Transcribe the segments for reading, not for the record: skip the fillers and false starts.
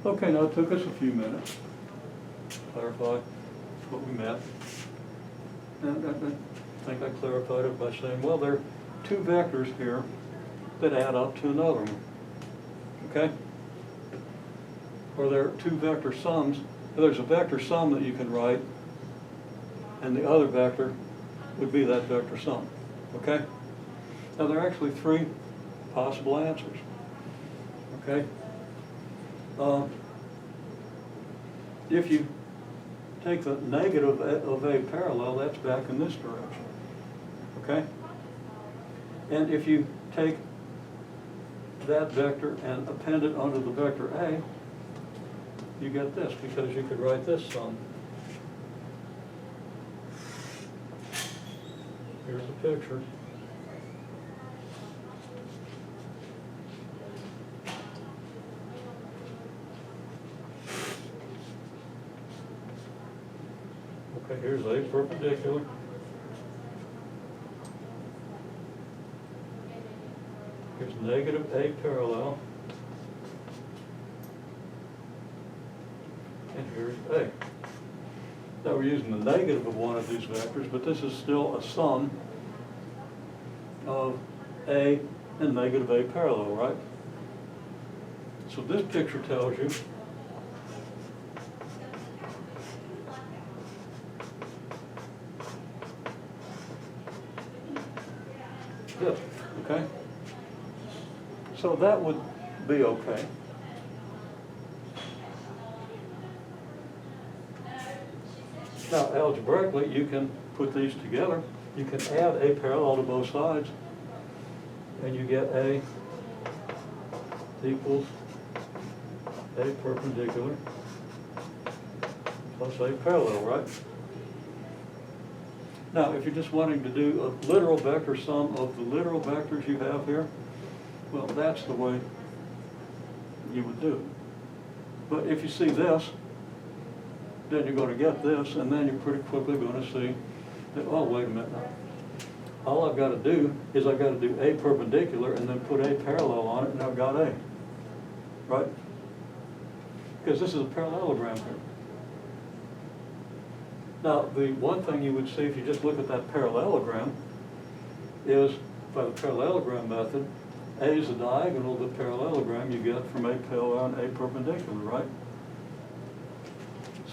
Okay, now it took us a few minutes to clarify what we meant. And I think I clarified it by saying, well, there are two vectors here that add up to another one, okay? Or there are two vector sums. There's a vector sum that you can write, and the other vector would be that vector sum, okay? Now, there are actually three possible answers, okay? If you take the negative of A parallel, that's back in this direction, okay? And if you take that vector and append it onto the vector A, you get this, because you could write this sum. Here's a picture. Okay, here's A perpendicular. Here's negative A parallel. And here's A. Now we're using the negative of one of these vectors, but this is still a sum of A and negative A parallel, right? So this picture tells you this, okay? So that would be okay. Now, algebraically, you can put these together. You can add A parallel to both sides, and you get A equals A perpendicular plus A parallel, right? Now, if you're just wanting to do a literal vector sum of the literal vectors you have here, well, that's the way you would do it. But if you see this, then you're going to get this, and then you're pretty quickly going to see that, oh, wait a minute now. All I've got to do is I've got to do A perpendicular and then put A parallel on it, and I've got A, right? Because this is a parallelogram here. Now, the one thing you would see if you just look at that parallelogram is, by the parallelogram method, A is the diagonal of the parallelogram you get from A parallel and A perpendicular, right?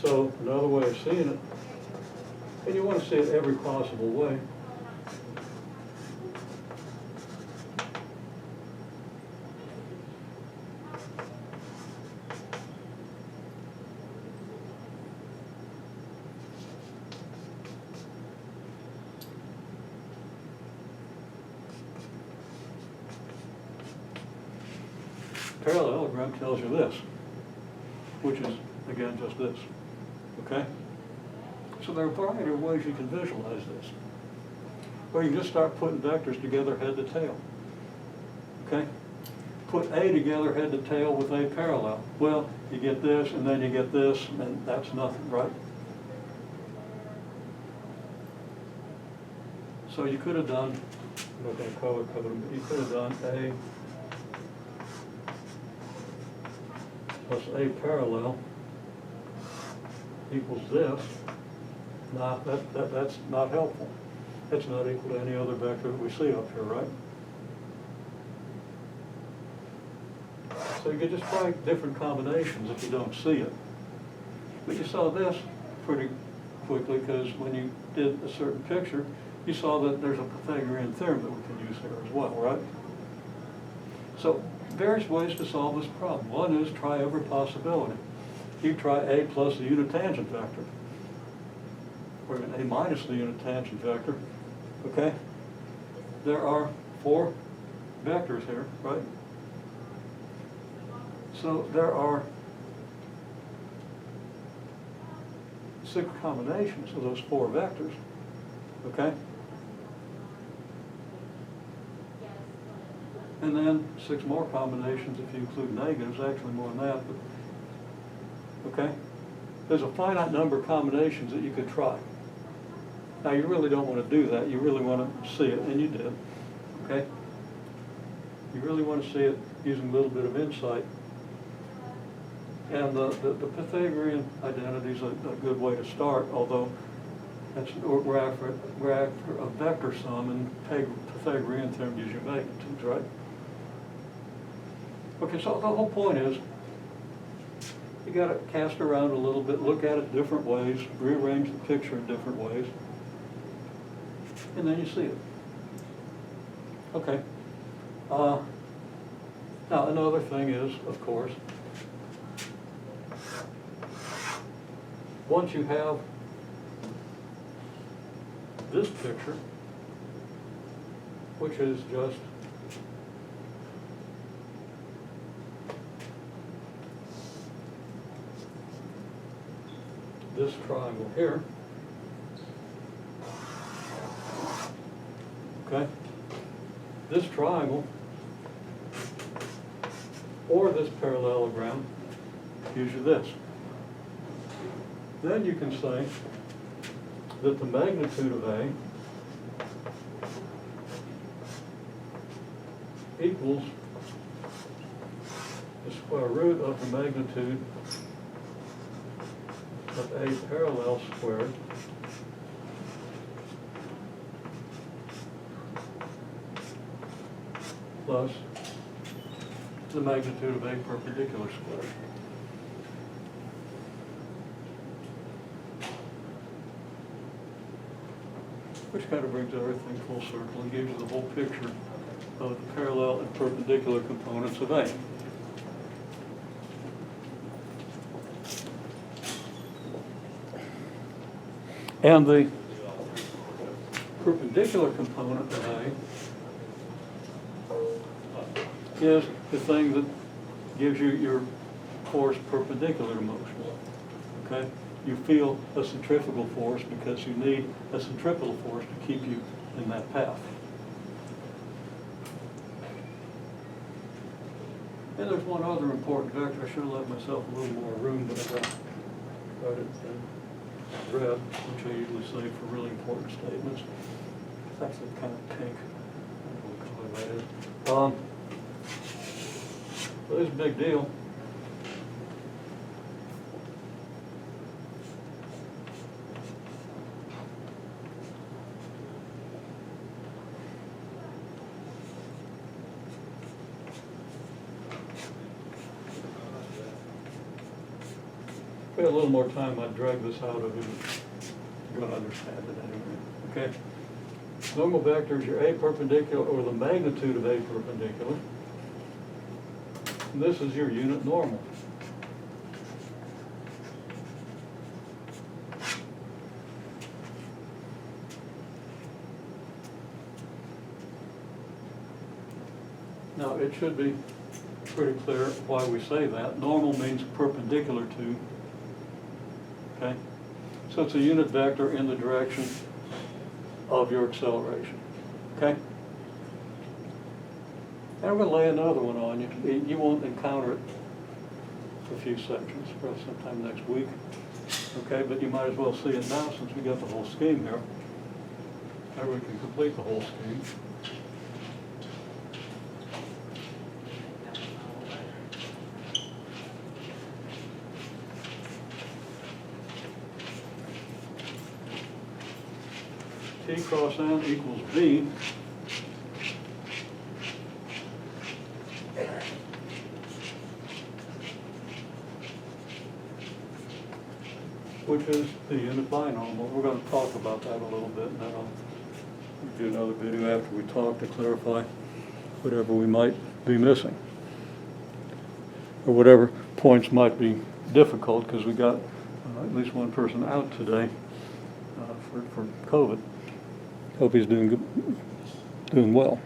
So another way of seeing it, and you want to see it every possible way. Parallelogram tells you this, which is, again, just this, okay? So there are a variety of ways you can visualize this. Or you can just start putting vectors together head to tail, okay? Put A together head to tail with A parallel. Well, you get this, and then you get this, and that's nothing, right? So you could have done, I'm not going to color code them, but you could have done A plus A parallel equals this. Now, that's not helpful. That's not equal to any other vector that we see up here, right? So you could just try different combinations if you don't see it. But you saw this pretty quickly, because when you did a certain picture, you saw that there's a Pythagorean theorem that we can use here as well, right? So various ways to solve this problem. One is try every possibility. You try A plus the unit tangent vector, or A minus the unit tangent vector, okay? There are 4 vectors here, right? So there are 6 combinations of those 4 vectors, okay? And then 6 more combinations if you include negatives, actually more than that, but, okay? There's a finite number of combinations that you could try. Now, you really don't want to do that. You really want to see it, and you did, okay? You really want to see it using a little bit of insight. And the Pythagorean identity is a good way to start, although we're after a vector sum, and Pythagorean theorem gives you magnitudes, right? Okay, so the whole point is, you got to cast around a little bit, look at it different ways, rearrange the picture in different ways, and then you see it. Okay. Now, another thing is, of course, once you have this picture, which is just this triangle here, okay? This triangle, or this parallelogram, gives you this. Then you can say that the magnitude of A equals the square root of the magnitude of A parallel squared plus the magnitude of A perpendicular squared. Which kind of brings everything full circle and gives you the whole picture of the parallel and perpendicular components of A. And the perpendicular component of A is the thing that gives you your force perpendicular to motion. Okay? You feel a centrifugal force because you need a centripetal force to keep you in that path. And there's one other important vector. I should have left myself a little more room, but I got it in red, which I usually say for really important statements. It's actually kind of pink. I don't know what color that is. But it's a big deal. If we had a little more time, I'd drag this out of it. You're going to understand it anyway. Okay? Normal vector is your A perpendicular, or the magnitude of A perpendicular. And this is your unit normal. Now, it should be pretty clear why we say that. Normal means perpendicular to. Okay? So it's a unit vector in the direction of your acceleration. Okay? And I'm going to lay another one on you. You won't encounter it for a few sections, probably sometime next week. Okay, but you might as well see it now since we got the whole scheme here. Now we can complete the whole scheme. T cross N equals V. Which is the unit binormal. We're going to talk about that a little bit, and then I'll do another video after we talk to clarify whatever we might be missing, or whatever points might be difficult, because we got at least one person out today for COVID. Hope he's doing well.